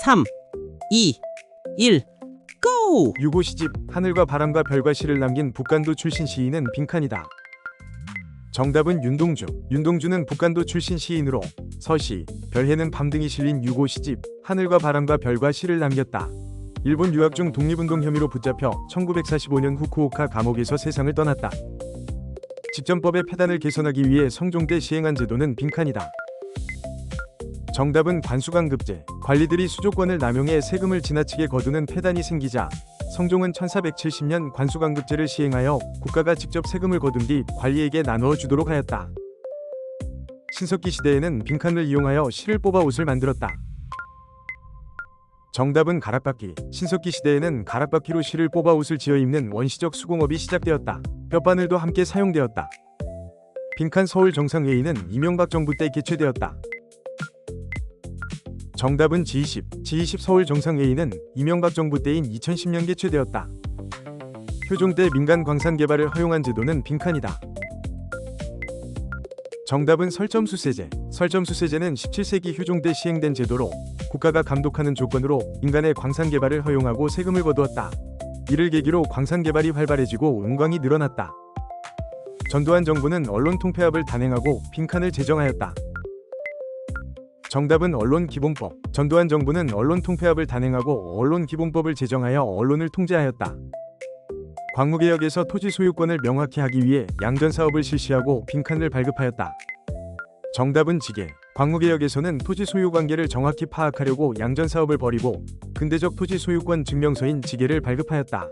3, 2, 1, 고! 유고 시집 하늘과 바람과 별과 시를 남긴 북간도 출신 시인은 빈칸이다. 정답은 윤동주. 윤동주는 북간도 출신 시인으로 서시, 별해는 밤 등이 실린 유고 시집 하늘과 바람과 별과 시를 남겼다. 일본 유학 중 독립운동 혐의로 붙잡혀 1945년 후쿠오카 감옥에서 세상을 떠났다. 집전법의 폐단을 개선하기 위해 성종 때 시행한 제도는 빈칸이다. 정답은 관수강급제. 관리들이 수조권을 남용해 세금을 지나치게 거두는 폐단이 생기자 성종은 1470년 관수강급제를 시행하여 국가가 직접 세금을 거둔 뒤 관리에게 나누어 주도록 하였다. 신석기 시대에는 빈칸을 이용하여 실을 뽑아 옷을 만들었다. 정답은 가락바퀴. 신석기 시대에는 가락바퀴로 실을 뽑아 옷을 지어 입는 원시적 수공업이 시작되었다. 뼈바늘도 함께 사용되었다. 빈칸 서울정상회의는 이명박 정부 때 개최되었다. 정답은 G20. G20 서울정상회의는 이명박 정부 때인 2010년 개최되었다. 효종 때 민간 광산 개발을 허용한 제도는 빈칸이다. 정답은 설점수세제. 설점수세제는 17세기 효종 때 시행된 제도로 국가가 감독하는 조건으로 민간의 광산 개발을 허용하고 세금을 거두었다. 이를 계기로 광산 개발이 활발해지고 은광이 늘어났다. 전두환 정부는 언론 통폐합을 단행하고 빈칸을 제정하였다. 정답은 언론기본법. 전두환 정부는 언론 통폐합을 단행하고 언론기본법을 제정하여 언론을 통제하였다. 광무개혁에서 토지 소유권을 명확히 하기 위해 양전사업을 실시하고 빈칸을 발급하였다. 정답은 지계. 광무개혁에서는 토지 소유 관계를 정확히 파악하려고 양전사업을 벌이고 근대적 토지 소유권 증명서인 지계를 발급하였다.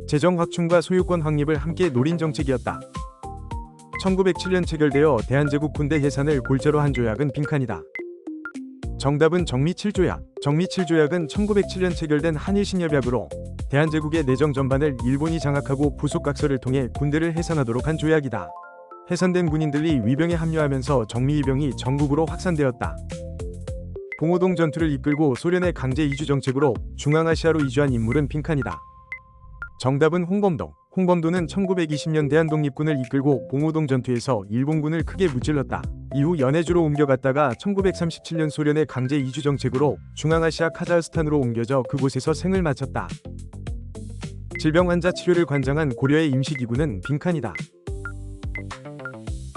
재정 확충과 소유권 확립을 함께 노린 정책이었다. 1907년 체결되어 대한제국 군대 해산을 골자로 한 조약은 빈칸이다. 정답은 정미7조약. 정미7조약은 1907년 체결된 한일신협약으로 대한제국의 내정 전반을 일본이 장악하고 부속각서를 통해 군대를 해산하도록 한 조약이다. 해산된 군인들이 위병에 합류하면서 정미위병이 전국으로 확산되었다. 봉오동 전투를 이끌고 소련의 강제 이주 정책으로 중앙아시아로 이주한 인물은 빈칸이다. 정답은 홍범도. 홍범도는 1920년 대한독립군을 이끌고 봉오동 전투에서 일본군을 크게 무찔렀다. 이후 연해주로 옮겨갔다가 1937년 소련의 강제 이주 정책으로 중앙아시아 카자흐스탄으로 옮겨져 그곳에서 생을 마쳤다. 질병 환자 치료를 관장한 고려의 임시기구는 빈칸이다.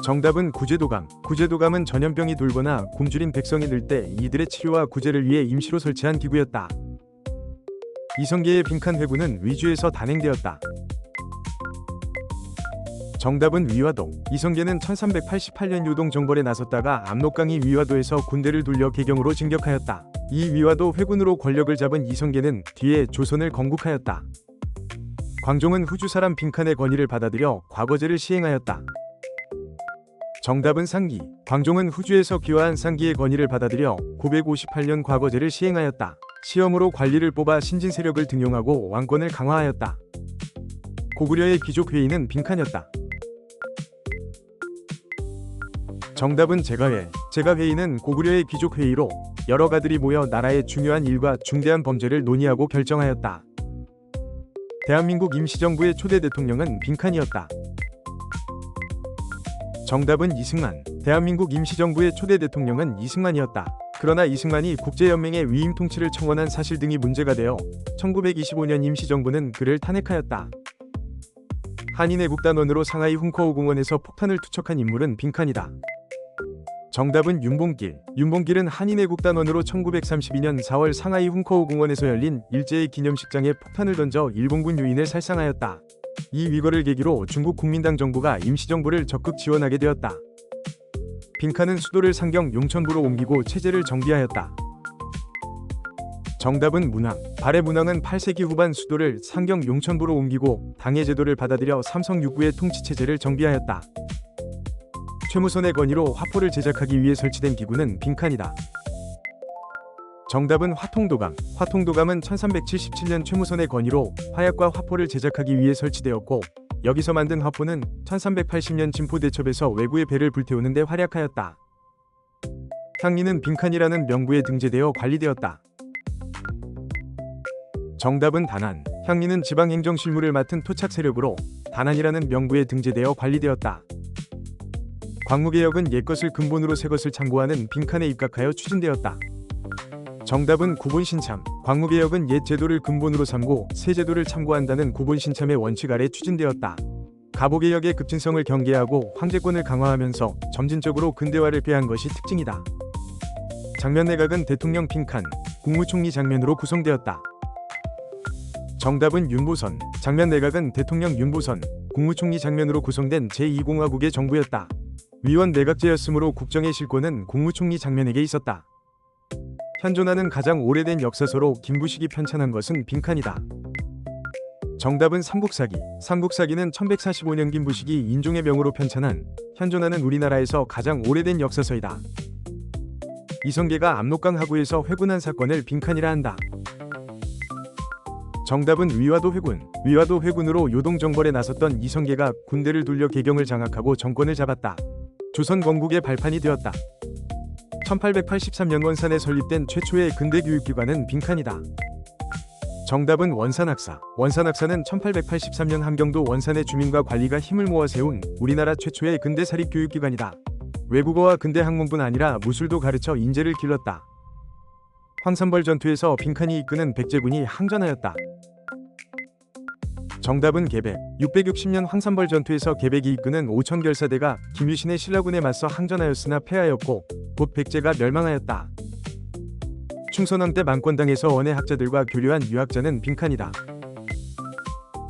정답은 구제도감. 구제도감은 전염병이 돌거나 굶주린 백성이 늘 때 이들의 치료와 구제를 위해 임시로 설치한 기구였다. 이성계의 빈칸 회부는 위주에서 단행되었다. 정답은 위화도. 이성계는 1388년 요동 정벌에 나섰다가 압록강이 위화도에서 군대를 돌려 개경으로 진격하였다. 이 위화도 회군으로 권력을 잡은 이성계는 뒤에 조선을 건국하였다. 광종은 후주 사람 빈칸의 권위를 받아들여 과거제를 시행하였다. 정답은 상기. 광종은 후주에서 귀화한 상기의 권위를 받아들여 958년 과거제를 시행하였다. 시험으로 관리를 뽑아 신진 세력을 등용하고 왕권을 강화하였다. 고구려의 귀족회의는 빈칸이었다. 정답은 제가회. 제가회의는 고구려의 귀족회의로 여러 가들이 모여 나라의 중요한 일과 중대한 범죄를 논의하고 결정하였다. 대한민국 임시정부의 초대 대통령은 빈칸이었다. 정답은 이승만. 대한민국 임시정부의 초대 대통령은 이승만이었다. 그러나 이승만이 국제연맹의 위임 통치를 청원한 사실 등이 문제가 되어 1925년 임시정부는 그를 탄핵하였다. 한인애국단원으로 상하이 훈커우 공원에서 폭탄을 투척한 인물은 빈칸이다. 정답은 윤봉길. 윤봉길은 한인애국단원으로 1932년 4월 상하이 훈커우 공원에서 열린 일제의 기념식장에 폭탄을 던져 일본군 유인을 살상하였다. 이 위거를 계기로 중국 국민당 정부가 임시정부를 적극 지원하게 되었다. 빈칸은 수도를 상경 용천부로 옮기고 체제를 정비하였다. 정답은 문왕. 발해 문왕은 8세기 후반 수도를 상경 용천부로 옮기고 당해 제도를 받아들여 삼성 육부의 통치체제를 정비하였다. 최무선의 건의로 화포를 제작하기 위해 설치된 기구는 빈칸이다. 정답은 화통도감. 화통도감은 1377년 최무선의 건의로 화약과 화포를 제작하기 위해 설치되었고 여기서 만든 화포는 1380년 진포대첩에서 외구의 배를 불태우는 데 활약하였다. 향리는 빈칸이라는 명부에 등재되어 관리되었다. 정답은 단안. 향리는 지방행정실무를 맡은 토착 세력으로 단안이라는 명부에 등재되어 관리되었다. 광무개혁은 옛것을 근본으로 새것을 참고하는 빈칸에 입각하여 추진되었다. 정답은 구본 신참. 광무개혁은 옛 제도를 근본으로 삼고 새 제도를 참고한다는 구본 신참의 원칙 아래 추진되었다. 가보개혁의 급진성을 경계하고 황제권을 강화하면서 점진적으로 근대화를 꾀한 것이 특징이다. 장면 내각은 대통령 빈칸, 국무총리 장면으로 구성되었다. 정답은 윤보선. 장면 내각은 대통령 윤보선, 국무총리 장면으로 구성된 제2공화국의 정부였다. 위원 내각제였으므로 국정의 실권은 국무총리 장면에게 있었다. 현존하는 가장 오래된 역사서로 김부식이 편찬한 것은 빈칸이다. 정답은 삼국사기. 삼국사기는 1145년 김부식이 인종의 명으로 편찬한 현존하는 우리나라에서 가장 오래된 역사서이다. 이성계가 압록강 하구에서 회군한 사건을 빈칸이라 한다. 정답은 위화도 회군. 위화도 회군으로 요동정벌에 나섰던 이성계가 군대를 돌려 개경을 장악하고 정권을 잡았다. 조선 건국의 발판이 되었다. 1883년 원산에 설립된 최초의 근대 교육기관은 빈칸이다. 정답은 원산학사. 원산학사는 1883년 함경도 원산의 주민과 관리가 힘을 모아 세운 우리나라 최초의 근대 사립교육기관이다. 외국어와 근대 학문뿐 아니라 무술도 가르쳐 인재를 길렀다. 황산벌 전투에서 빈칸이 이끄는 백제군이 항전하였다. 정답은 계백. 660년 황산벌 전투에서 계백이 이끄는 오천결사대가 김유신의 신라군에 맞서 항전하였으나 패하였고 곧 백제가 멸망하였다. 충선왕 때 만권당에서 원의 학자들과 교류한 유학자는 빈칸이다.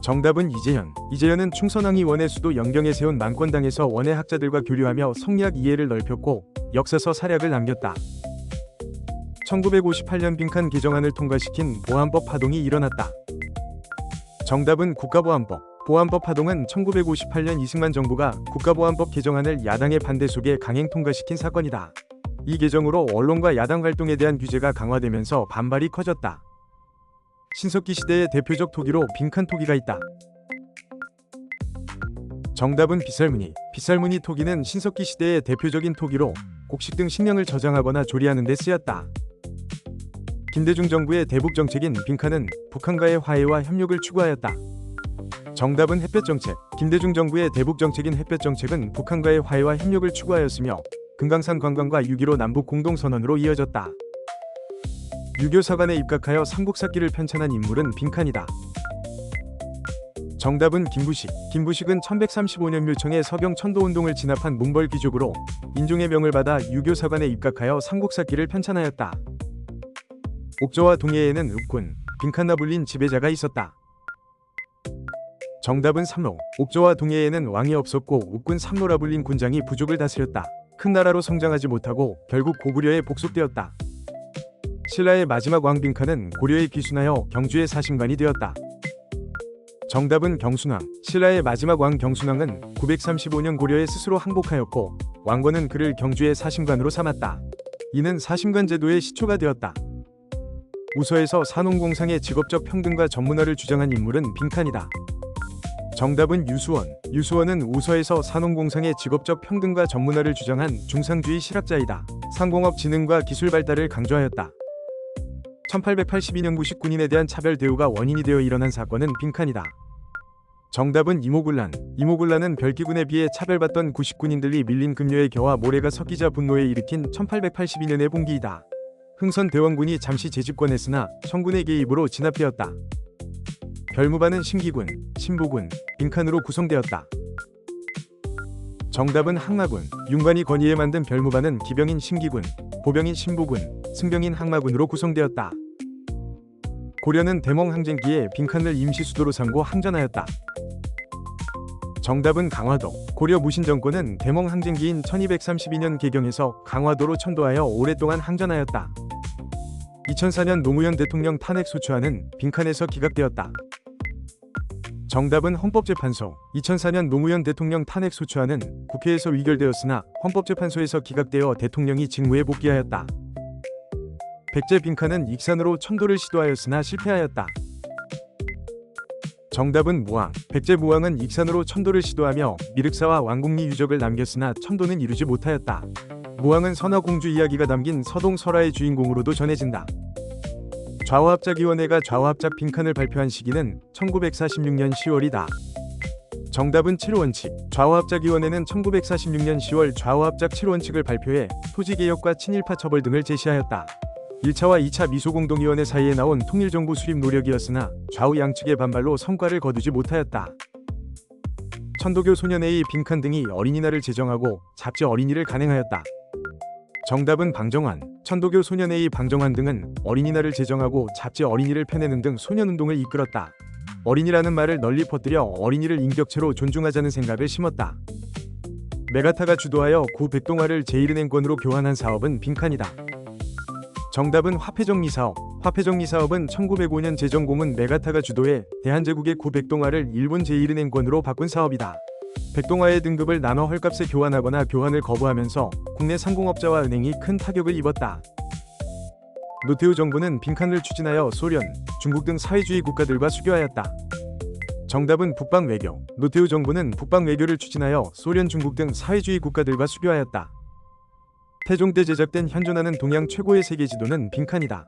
정답은 이재현. 이재현은 충선왕이 원의 수도 영경에 세운 만권당에서 원의 학자들과 교류하며 성리학 이해를 넓혔고 역사서 사략을 남겼다. 1958년 빈칸 개정안을 통과시킨 보안법 파동이 일어났다. 정답은 국가보안법. 보안법 파동은 1958년 이승만 정부가 국가보안법 개정안을 야당의 반대 속에 강행 통과시킨 사건이다. 이 개정으로 언론과 야당 활동에 대한 규제가 강화되면서 반발이 커졌다. 신석기 시대의 대표적 토기로 빈칸 토기가 있다. 정답은 빗살무늬. 빗살무늬 토기는 신석기 시대의 대표적인 토기로 곡식 등 식량을 저장하거나 조리하는 데 쓰였다. 김대중 정부의 대북 정책인 빈칸은 북한과의 화해와 협력을 추구하였다. 정답은 햇볕정책. 김대중 정부의 대북 정책인 햇볕정책은 북한과의 화해와 협력을 추구하였으며 금강산 관광과 6.15 남북 공동선언으로 이어졌다. 유교 사관에 입각하여 삼국사기를 편찬한 인물은 빈칸이다. 정답은 김부식. 김부식은 1135년 묘청에 서경 천도운동을 진압한 몽벌 귀족으로 인종의 명을 받아 유교 사관에 입각하여 삼국사기를 편찬하였다. 옥저와 동해에는 읍군, 빈칸나 불린 지배자가 있었다. 정답은 삼로. 옥저와 동해에는 왕이 없었고 읍군 삼로라 불린 군장이 부족을 다스렸다. 큰 나라로 성장하지 못하고 결국 고구려에 복속되었다. 신라의 마지막 왕 빈칸은 고려에 귀순하여 경주의 사심관이 되었다. 정답은 경순왕. 신라의 마지막 왕 경순왕은 935년 고려에 스스로 항복하였고 왕건은 그를 경주의 사심관으로 삼았다. 이는 사심관 제도의 시초가 되었다. 우서에서 산업공상의 직업적 평등과 전문화를 주장한 인물은 빈칸이다. 정답은 유수원. 유수원은 우서에서 산업공상의 직업적 평등과 전문화를 주장한 중상주의 실학자이다. 상공업 진흥과 기술 발달을 강조하였다. 1882년 구식군인에 대한 차별 대우가 원인이 되어 일어난 사건은 빈칸이다. 정답은 이모군란. 이모군란은 별기군에 비해 차별받던 구식군인들이 밀린 급료에 겨와 모래가 섞이자 분노에 일으킨 1882년의 봉기이다. 흥선 대원군이 잠시 재집권했으나 청군의 개입으로 진압되었다. 별무반은 신기군, 신보군, 빈칸으로 구성되었다. 정답은 항마군. 윤관이 건의해 만든 별무반은 기병인 신기군, 보병인 신보군, 승병인 항마군으로 구성되었다. 고려는 대몽 항쟁기에 빈칸을 임시 수도로 삼고 항전하였다. 정답은 강화도. 고려 무신정권은 대몽 항쟁기인 1232년 개경에서 강화도로 천도하여 오랫동안 항전하였다. 2004년 노무현 대통령 탄핵 소추안은 빈칸에서 기각되었다. 정답은 헌법재판소. 2004년 노무현 대통령 탄핵 소추안은 국회에서 의결되었으나 헌법재판소에서 기각되어 대통령이 직무에 복귀하였다. 백제 빈칸은 익산으로 천도를 시도하였으나 실패하였다. 정답은 무왕. 백제 무왕은 익산으로 천도를 시도하며 미륵사와 왕궁리 유적을 남겼으나 천도는 이루지 못하였다. 무왕은 선화공주 이야기가 담긴 서동 설화의 주인공으로도 전해진다. 좌우합작위원회가 좌우합작 빈칸을 발표한 시기는 1946년 10월이다. 정답은 7원칙. 좌우합작위원회는 1946년 10월 좌우합작 7원칙을 발표해 토지개혁과 친일파 처벌 등을 제시하였다. 1차와 2차 미소공동위원회 사이에 나온 통일정부 수립 노력이었으나 좌우 양측의 반발로 성과를 거두지 못하였다. 천도교 소년회의 빈칸 등이 어린이날을 제정하고 잡지 어린이를 간행하였다. 정답은 방정환. 천도교 소년회의 방정환 등은 어린이날을 제정하고 잡지 어린이를 펴내는 등 소년운동을 이끌었다. 어린이라는 말을 널리 퍼뜨려 어린이를 인격체로 존중하자는 생각을 심었다. 메가타가 주도하여 구 백동화를 제1은행권으로 교환한 사업은 빈칸이다. 정답은 화폐정리 사업. 화폐정리 사업은 1905년 제정공은 메가타가 주도해 대한제국의 구 백동화를 일본 제1은행권으로 바꾼 사업이다. 백동화의 등급을 나눠 헐값에 교환하거나 교환을 거부하면서 국내 상공업자와 은행이 큰 타격을 입었다. 노태우 정부는 빈칸을 추진하여 소련, 중국 등 사회주의 국가들과 수교하였다. 정답은 북방외교. 노태우 정부는 북방외교를 추진하여 소련, 중국 등 사회주의 국가들과 수교하였다. 태종 때 제작된 현존하는 동양 최고의 세계지도는 빈칸이다.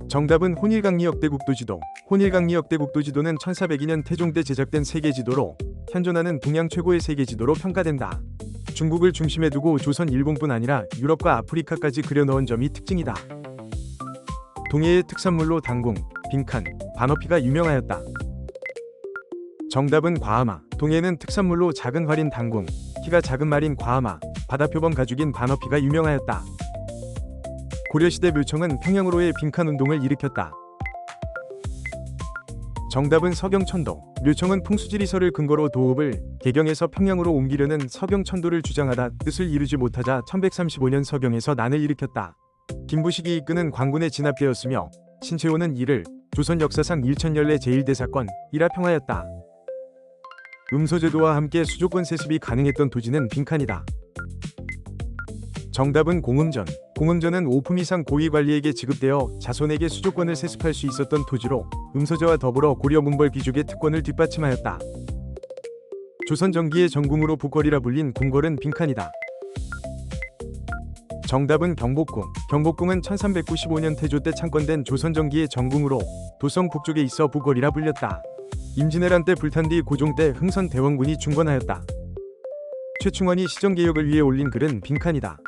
정답은 혼일강리 역대 국도지도. 혼일강리 역대 국도지도는 1402년 태종 때 제작된 세계지도로 현존하는 동양 최고의 세계지도로 평가된다. 중국을 중심에 두고 조선, 일본뿐 아니라 유럽과 아프리카까지 그려넣은 점이 특징이다. 동해의 특산물로 당궁, 빈칸, 반어피가 유명하였다. 정답은 과하마. 동해는 특산물로 작은 활인 당궁, 키가 작은 말인 과하마, 바다표범 가죽인 반어피가 유명하였다. 고려시대 묘청은 평양으로의 빈칸 운동을 일으켰다. 정답은 서경천도. 묘청은 풍수지리서를 근거로 도읍을 개경에서 평양으로 옮기려는 서경천도를 주장하다 뜻을 이루지 못하자 1135년 서경에서 난을 일으켰다. 김부식이 이끄는 관군에 진압되었으며 신채호는 이를 조선 역사상 일천열내 제1대사건 이라 평하였다. 음소제도와 함께 수조권 세습이 가능했던 토지는 빈칸이다. 정답은 공음전. 공음전은 5품 이상 고위관리에게 지급되어 자손에게 수조권을 세습할 수 있었던 토지로 음소제와 더불어 고려 문벌 귀족의 특권을 뒷받침하였다. 조선 전기의 전궁으로 북궐이라 불린 궁궐은 빈칸이다. 정답은 경복궁. 경복궁은 1395년 태조 때 창건된 조선 전기의 전궁으로 도성 북쪽에 있어 북궐이라 불렸다. 임진왜란 때 불탄 뒤 고종 때 흥선 대원군이 중건하였다. 최충원이 시정개혁을 위해 올린 글은 빈칸이다.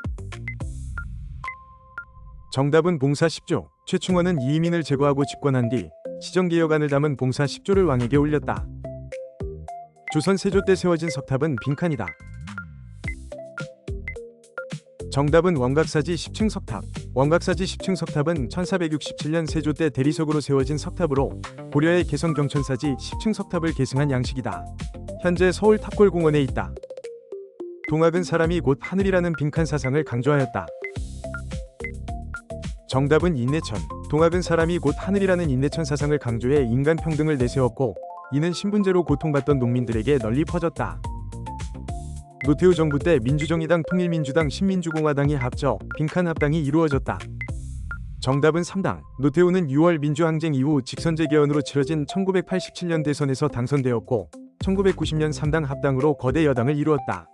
정답은 봉사 10조. 최충원은 이의민을 제거하고 집권한 뒤 시정개혁안을 담은 봉사 10조를 왕에게 올렸다. 조선 세조 때 세워진 석탑은 빈칸이다. 정답은 원각사지 10층 석탑. 원각사지 10층 석탑은 1467년 세조 때 대리석으로 세워진 석탑으로 고려의 개성 경천사지 10층 석탑을 계승한 양식이다. 현재 서울 탑골공원에 있다. 동학은 사람이 곧 하늘이라는 빈칸 사상을 강조하였다. 정답은 인내천. 동학은 사람이 곧 하늘이라는 인내천 사상을 강조해 인간 평등을 내세웠고 이는 신분제로 고통받던 농민들에게 널리 퍼졌다. 노태우 정부 때 민주정의당, 통일민주당, 신민주공화당이 합쳐 빈칸 합당이 이루어졌다. 정답은 3당. 노태우는 6월 민주항쟁 이후 직선제 개헌으로 치러진 1987년 대선에서 당선되었고 1990년 3당 합당으로 거대 여당을 이루었다.